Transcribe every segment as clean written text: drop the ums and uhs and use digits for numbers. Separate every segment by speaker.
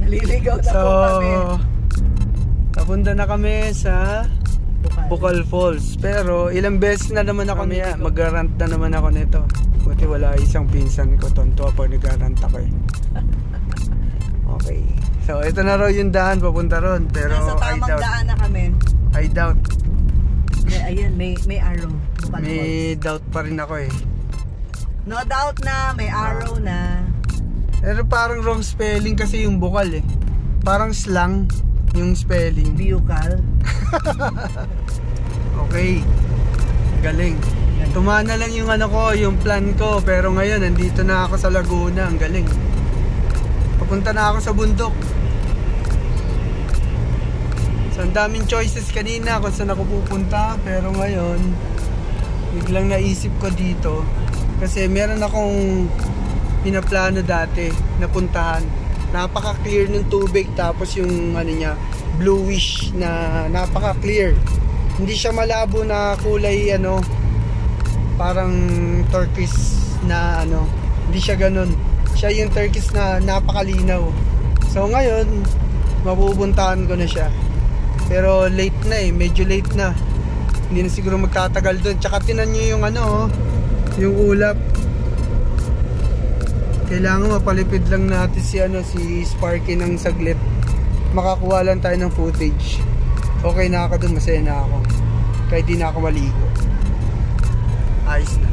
Speaker 1: Naliligaw na po kami.
Speaker 2: Papunta na kami sa Bukal Falls. Pero ilang beses na naman ako niya. Mag-rant na naman ako nito. Buti wala isang pinsan ko. Tonto pag nag-rant ako eh. Okay. So ito na raw yung daan papunta ron. Pero
Speaker 1: nasa tamang daan na kami.
Speaker 2: I doubt.
Speaker 1: Ayan, may arrow. Bukal
Speaker 2: May
Speaker 1: Falls.
Speaker 2: doubt pa rin ako eh.
Speaker 1: No doubt na, may arrow na.
Speaker 2: Pero parang wrong spelling kasi yung bukal eh. Parang slang yung spelling.
Speaker 1: Bukal.
Speaker 2: Okay. Galing. Tumana lang yung ano ko, yung plan ko. Pero ngayon, nandito na ako sa Laguna. Ang galing. Papunta na ako sa bundok. So, ang daming choices kanina kung saan ako pupunta. Pero ngayon, biglang naisip ko dito. Kasi meron akong pinaplano dati na puntahan. Napaka-clear ng tubig, tapos yung ano niya, bluish na napaka-clear. Hindi siya malabo na kulay ano, parang turquoise na ano. Hindi siya ganun. Siya yung turquoise na napakalinaw. So ngayon, mapupuntahan ko na siya. Pero late na eh, medyo late na. Hindi na siguro magtatagal doon. Tsaka tinan niyo yung ano, yung ulap. Kailangan mapalipid lang natin si Sparky ng saglit. Makakuha lang tayo ng footage. Okay na ako dun, masaya na ako. Kahit di na ako maligo. Ayos na.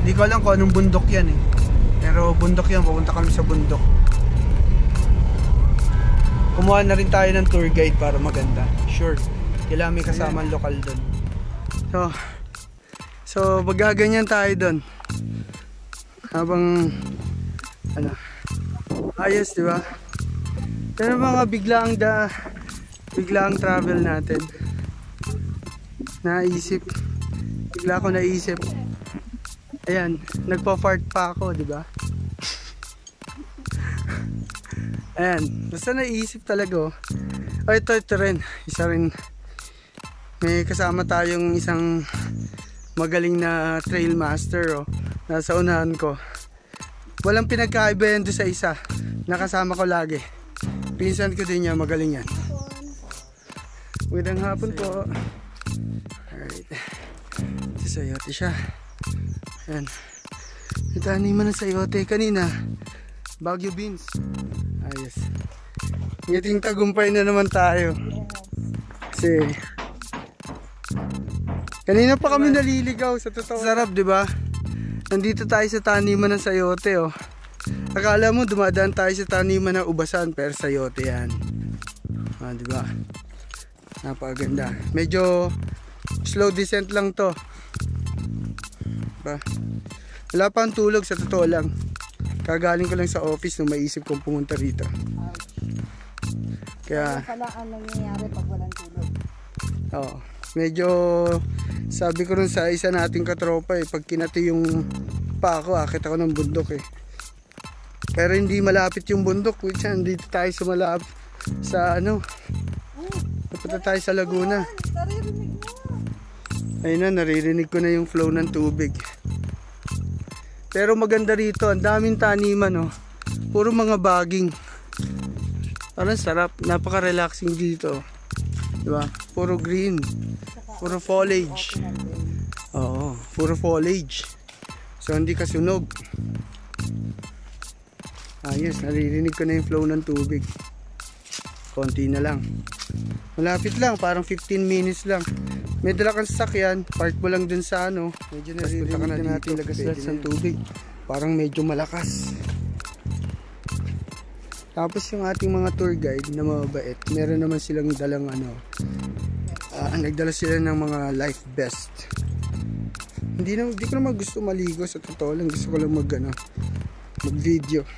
Speaker 2: Hindi ko alam kung anong bundok yan eh. Pero bundok yan, pupunta kami sa bundok. Kumuha na rin tayo ng tour guide para maganda. Sure. Kailangan may kasamang lokal dun. So magaganyan tayo dun. Habang ano, ayos di ba? Pero mga biglaang travel natin. Bigla ko naisip. Ayan, nagpa-fart pa ako, di ba? Ayan, basta naisip talaga. Oh, ito rin, isa rin. May kasama tayong isang magaling na trail master, oh. Nasa unahan ko. Walang pinagkaiba yan doon sa isa. Nakasama ko lagi. Pinsan ko din yan, magaling yan. Magandang hapon po. Alright. Ito sayote siya. Ayan. Itaniman ng sayote kanina. Baguio beans. Ayos. Ngiting tagumpay na naman tayo. Kasi kanina pa kami naliligaw sa totoo. Sarap, di ba? Nandito tayo sa taniman ng sayote, oh. Akala mo dumadaan tayo sa taniman ng ubasan, pero sayote yan. Ah, di ba? Napakaganda. Medyo slow descent lang to. Diba? Wala pa ang tulog, sa totoo lang. Kagaling ko lang sa office nung maisip kong pumunta rito. Kaya
Speaker 1: pala ang nangyayari pag walang tulog.
Speaker 2: Oo. Medyo sabi ko rin sa isa nating katropa eh, pag kinati yung pa ako, akit ako ng bundok eh. Pero hindi malapit yung bundok, dito tayo sa malapit sa ano. Napunta tayo sa Laguna. Ayun na, naririnig ko na yung flow ng tubig. Pero maganda rito, ang daming taniman, oh. Puro mga baging. Parang sarap, napaka-relaxing dito. Diba? Puro green. Puro foliage. Oo, puro foliage. So hindi kasunog. Ayos, naririnig ko na yung flow ng tubig. Konti na lang. Malapit lang, parang 15 minutes lang. May dala kang sasakyan, park mo lang dun sa ano. Medyo naririnig na natin lagas-lagas ng tubig. Parang medyo malakas. Tapos yung ating mga tour guide na mababait, meron naman silang dalang ano, Nagdala sila ng mga life vest. Hindi ko naman gusto maligo, sa totoo lang. Gusto ko lang mag video.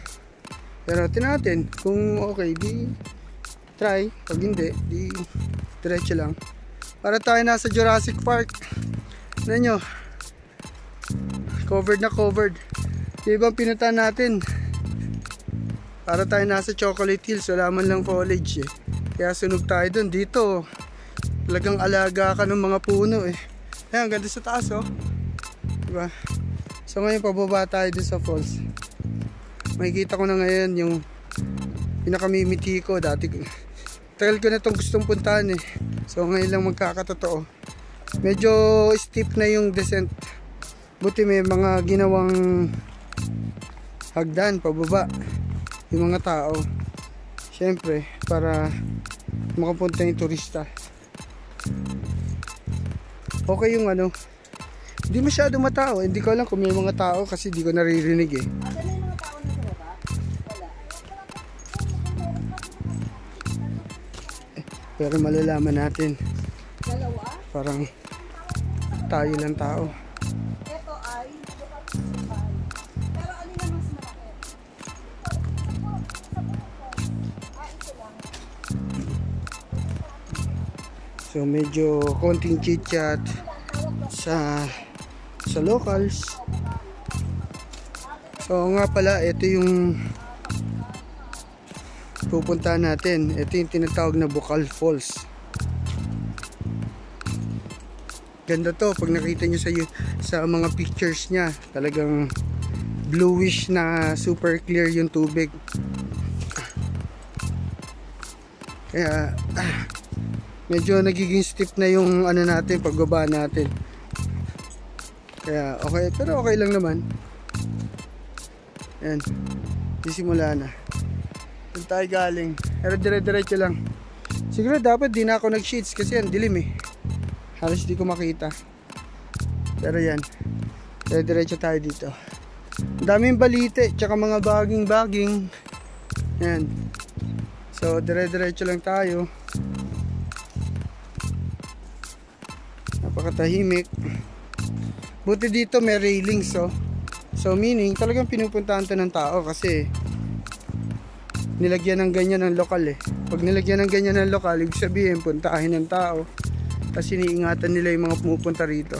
Speaker 2: Pero tinatin kung okay, di try. Pag hindi, di diretso lang. Para tayo nasa Jurassic Park. Ano nyo? Covered na covered. Yung ibang pinuntahan natin, para tayo nasa Chocolate Hills, wala man lang foliage eh. Kaya sunog tayo dun. Dito talagang alaga ka ng mga puno eh. Ayan, ganda sa taas oh. Diba? So ngayon pababa tayo dun sa falls. Makikita ko na ngayon yung pinakamimiti ko. Dati tagal ko na itong gustong puntahan eh. So ngayon lang magkakatotoo. Medyo steep na yung descent. Buti may mga ginawang hagdan pababa yung mga tao. Siyempre para makapunta yung turista. Okay yung ano, hindi masyado matao. Hindi ko alam kung may mga tao kasi hindi ko naririnig eh. Pero malalaman natin. Parang tayo lang tao.
Speaker 1: Ito ay pero alin na mas malaki? Ito lang.
Speaker 2: So medyo konting chit-chat sa locals. So nga pala, ito yung pupuntahan natin. Ito yung tinatawag na Bukal Falls. Ganda to pag nakita nyo sa mga pictures nya. Talagang bluish na super clear yung tubig. Kaya medyo nagiging steep na yung ano natin, pagbaba natin. Kaya okay, pero okay lang naman. Ayan, sisimula na. Doon tayo galing, pero dire-diretso lang. Siguro dapat di na ako nag-sheets kasi ang dilim eh. Halos di ko makita. Pero yan, dire-diretso tayo dito. Ang daming balite, tsaka mga baging-baging. Ayan. So dire-diretso lang tayo. Napakatahimik. Buti dito may railings oh. So meaning talagang pinupuntahan to ng tao kasi nilagyan ng ganyan ng lokal eh. Pag nilagyan ng ganyan ng lokal, ibig sabihin puntahin ng tao. Kasi iniingatan nila yung mga pumupunta rito.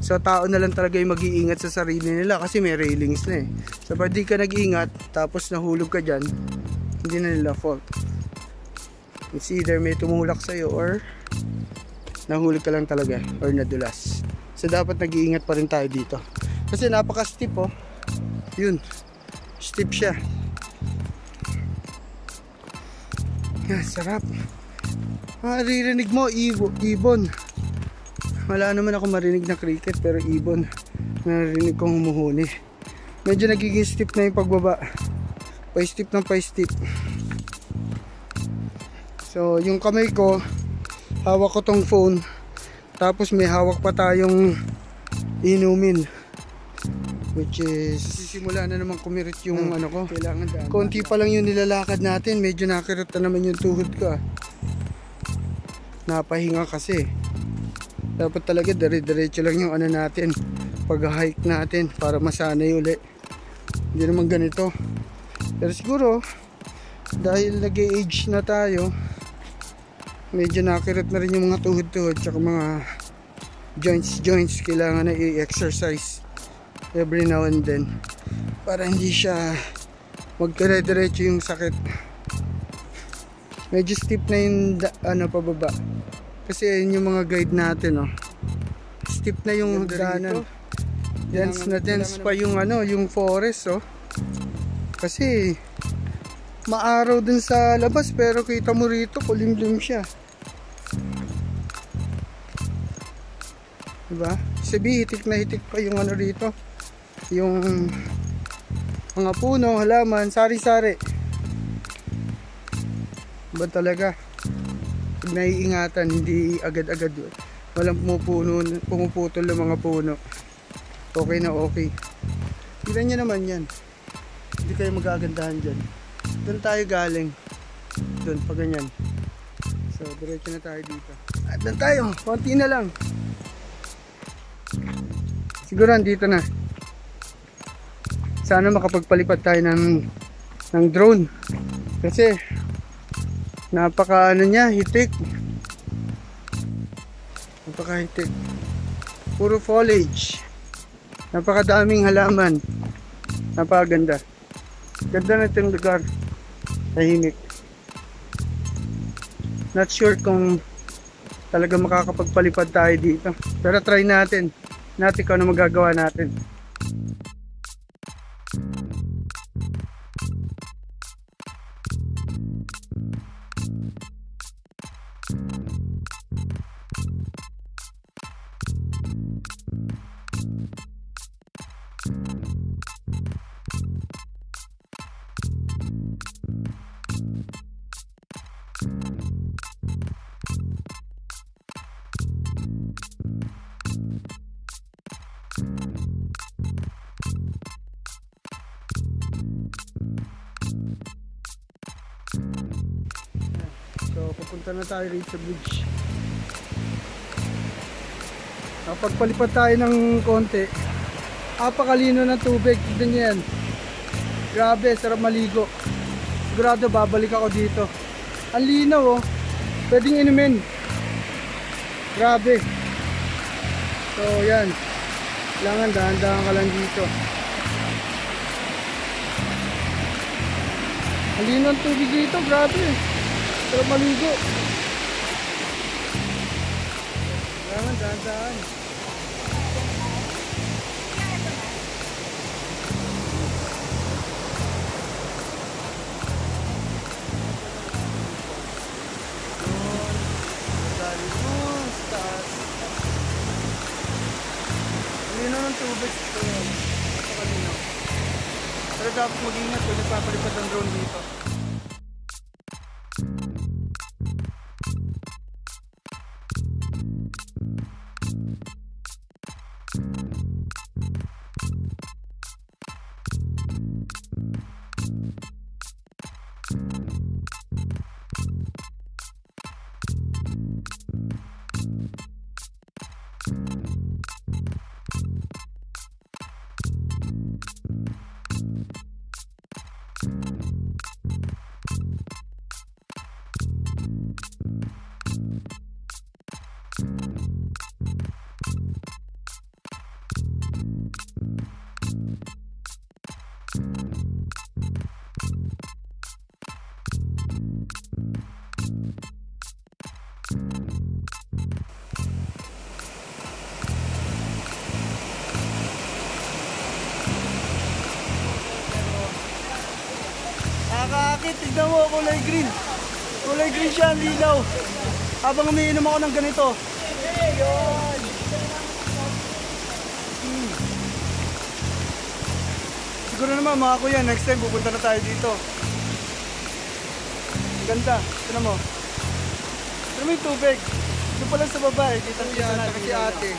Speaker 2: So tao na lang talaga yung mag-iingat sa sarili nila kasi may railings na eh. So pag di ka nag-iingat tapos nahulog ka dyan, hindi na nila fault. It's either may tumulak sa'yo or nahulog ka lang talaga or nadulas. So dapat nag-iingat pa rin tayo dito. Kasi napaka-steep oh. Yun. Steep siya. Yan, sarap. Maririnig mo, ibon. Wala naman ako marinig na cricket pero ibon. Narinig kong humuhuni. Medyo nagiging steep na yung pagbaba. Pa-steep ng pa-steep. So yung kamay ko, hawak ko tong phone. Tapos may hawak pa tayong inumin. Which is sisimula na naman kumirit yung ano ko. Konti pa lang yung nilalakad natin. Medyo nakirot na naman yung tuhod ko ah. Napahinga kasi. Dapat talaga dire-diretso lang yung ano natin, pag-hike natin para masanay uli. Hindi naman ganito. Pero siguro dahil nag-age na tayo, medyo nakirot na rin yung mga tuhod-tuhod tsaka mga joints kailangan na i-exercise every now and then para hindi siya magkare-diretso yung sakit. Medyo steep na yung ano pababa kasi yun yung mga guide natin oh. Steep na yung hagdanan. Dense na dense pa yung ano, yung forest oh. Kasi maaraw dun sa labas pero kita mo rito kulimlim siya. Diba? Sabi hitik na hitik pa yung ano rito. Yung mga puno, halaman, sari-sari. Ba talaga? Pag naiingatan, hindi agad-agad. Walang pumuputol ng mga puno. Okay na okay. Tignan nyo naman yan. Hindi kayo magagandahan dyan. Doon tayo galing. Doon, pa ganyan. So, diretso na tayo dito. At doon tayo, konti na lang. Siguro dito na. Sana makapagpalipad tayo ng drone. Kasi napaka ano niya, hitik. Napaka hitik. Puro foliage. Napakadaming halaman. Napakaganda. Ganda na itong lugar. Tahimik. Not sure kung talaga makakapagpalipad tayo dito. Pero try natin. Natin kung ano magagawa natin. So, pupunta na tayo rin sa bridge. Pagpalipad tayo ng konti, apakalino ng tubig. Tignan nyo yan. Grabe, sarap maligo. Sigurado babalik ako dito. Ang linaw oh. Pwedeng inumin. Grabe. So, yan. Kailangan dahan-dahan ka lang dito. Ang linaw ng tubig dito, grabe. Sarap maligo. Kailangan dahan-dahan. Lino ng tubig ito. Napakalinaw. Pero dapat mag-ingat kung nagpapalipad ng drone dito. Nakakakit, tignan mo, kulay green. Kulay green siya, ang linaw. Habang umiinom ako ng ganito. Siguro naman mga kuya, next time pupunta na tayo dito. Ang ganda, tignan mo. Tignan mo yung tubig. Ito pala sa babae, kita niya na si ate.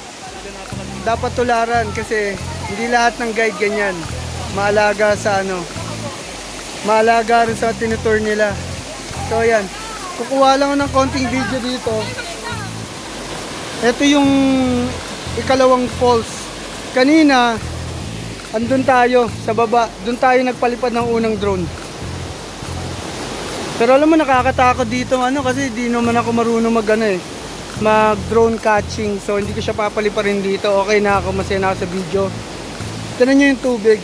Speaker 2: Dapat tularan kasi hindi lahat ng guide ganyan. Maalaga sa ano. Maalaga rin sa tinutour nila. So ayan, kukuha lang ako ng konting video dito. Ito yung ikalawang falls. Kanina andun tayo sa baba. Doon tayo nagpalipad ng unang drone. Pero alam mo, nakakatakot dito ano, kasi di naman ako marunong mag drone catching. So hindi ko siya papaliparin dito. Okay na ako, masaya na ako sa video. Tignan nyo yung tubig.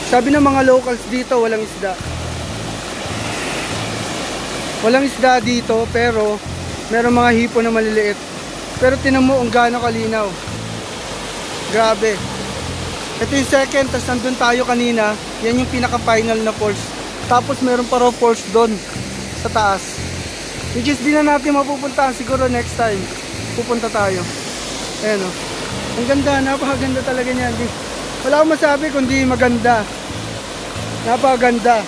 Speaker 2: Sabi ng mga locals dito, walang isda. Walang isda dito, pero meron mga hipon na maliliit. Pero tinan mo kung gaano kalinaw. Grabe. Ito yung second, tapos nandun tayo kanina. Yan yung pinaka-final na falls. Tapos meron pa raw falls doon sa taas. Which is di na natin mapupuntahan. Siguro next time pupunta tayo. Ayan o. Ang ganda, napakaganda talaga niyan. Wala akong masabi kundi maganda. Napakaganda.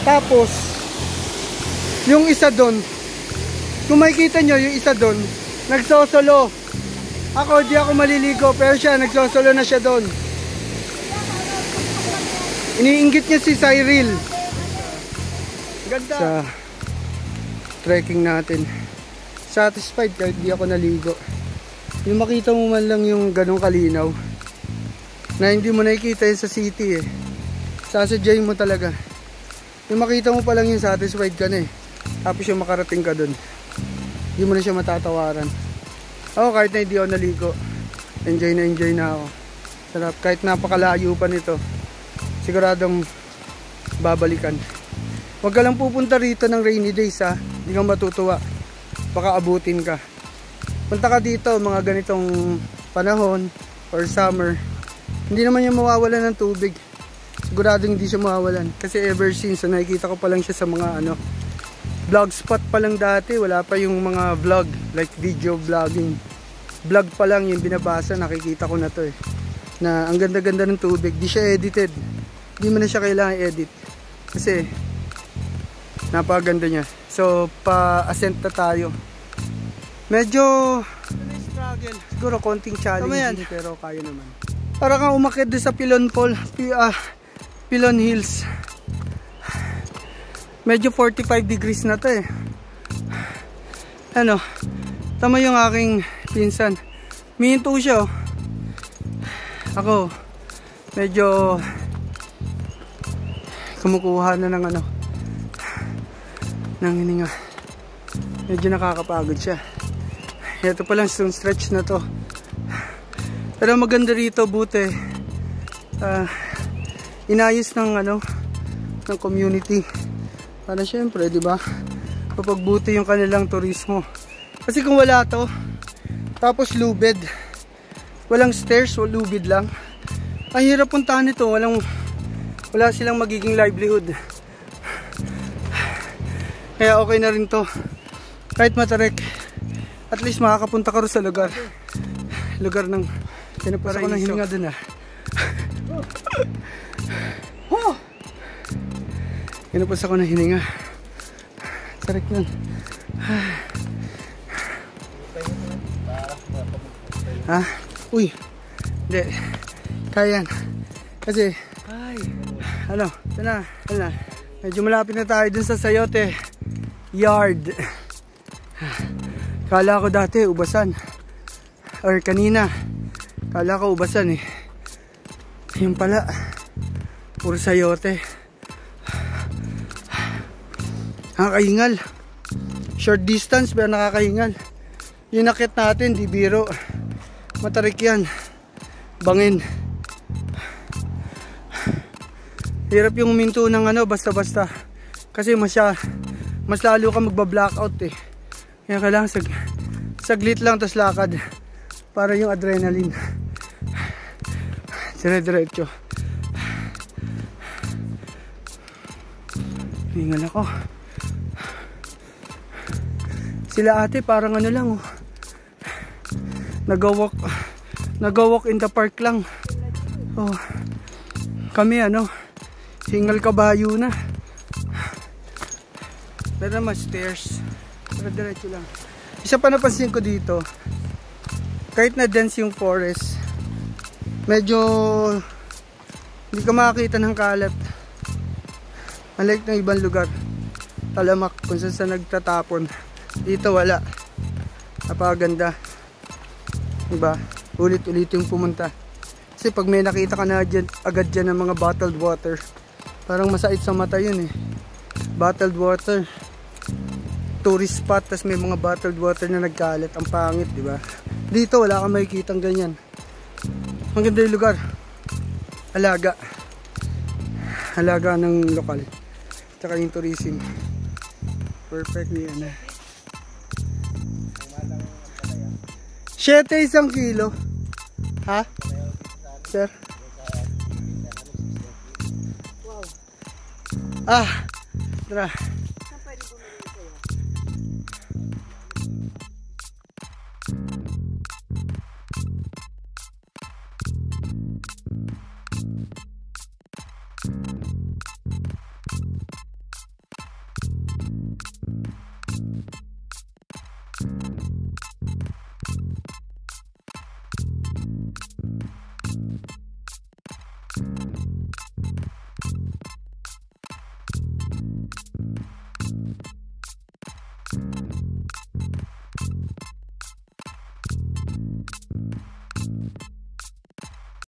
Speaker 2: Tapos yung isa doon, kung makikita nyo yung isa doon, nagsosolo. Ako di ako maliligo, pero siya nagsosolo na siya doon. Iniinggit niya si Cyril. Ganda. trekking natin. Satisfied kahit di ako naligo. Yung makita mo man lang yung ganong kalinaw na hindi mo nakikita yun sa city eh. Sasadyain mo talaga. Yung makita mo pa lang yung satisfied ka na eh. Tapos yung makarating ka dun, hindi mo na siya matatawaran. Ako kahit na hindi ako naligo, enjoy na ako. Sarap, kahit napakalayo pa nito, siguradong babalikan. Huwag ka lang pupunta rito ng rainy days ha, hindi ka matutuwa, baka abutin ka. Punta ka dito mga ganitong panahon or summer, hindi naman yung mawawalan ng tubig. Siguradong hindi siya mawawalan, kasi ever since nakikita ko pa lang siya sa mga vlog spot pa lang dati, wala pa yung mga vlog like video vlogging. Vlog pa lang yung binabasa, nakikita ko na to eh, na ang ganda-ganda ng tubig. Di siya edited, di mo na siya kailangan edit kasi napakaganda niya. So pa-ascent na tayo. Medyo struggle, siguro konting challenge pero kaya naman. Para kang umakyat sa Pilon Hills. Medyo 45 degrees na to eh. Tama yung aking pinsan, mihinto siya oh. Ako medyo kumukuha na ng ng hininga. Medyo nakakapagod siya. Ito pa lang yung stretch na to. Pero maganda rito, buti inayos ng ng community. Para syempre, di ba? Papagbuti yung kanilang turismo. Kasi kung wala to, tapos lubid, walang stairs, lubid lang, ang hirap puntahan nito. Wala silang magiging livelihood. Kaya okay na rin to. Kahit matarik, at least makakapunta ka rin sa lugar ng pinapasa ko ng hininga dun pinapasa ko ng hininga. Tarik nun. Ha? Uy, hindi, kaya yan kasi ito na, medyo malapit na tayo dun sa Sayote Yard. Kala ko dati ubasan, or kanina kala ko ubasan eh, yun pala puro sayote. Nakakahingal, short distance pero nakakahingal. Yung nakit natin di biro, matarik yan, bangin. Hirap yung huminto ng basta-basta kasi mas lalo ka magba-blackout eh. Kaya kailangan saglit lang tas lakad para yung adrenaline dire-diretso. Hingal ako. Sila ate parang lang oh, nag-walk in the park lang oh. Kami single kabayo na. Meron naman stairs pero diretso lang. Isa pa napansin ko dito, kahit na dense yung forest, medyo hindi ka makakita ng kalat. Unlike ng ibang lugar, talamak kung saan nagtatapon. Dito wala. Napakaganda, diba? Ulit-ulit yung pumunta. Kasi pag may nakita ka na agad dyan ng mga bottled water, parang masait sa mata yun eh. Bottled water, tourist spot, tas may mga bottled water na nagkalat. Ang pangit, diba? Dito wala kang makikitang ganyan. Ang ganda yung lugar. Alaga ng lokal, tsaka yung tourism. Perfectly 7 isang kilo. Ha? Sir? Wow. Tara.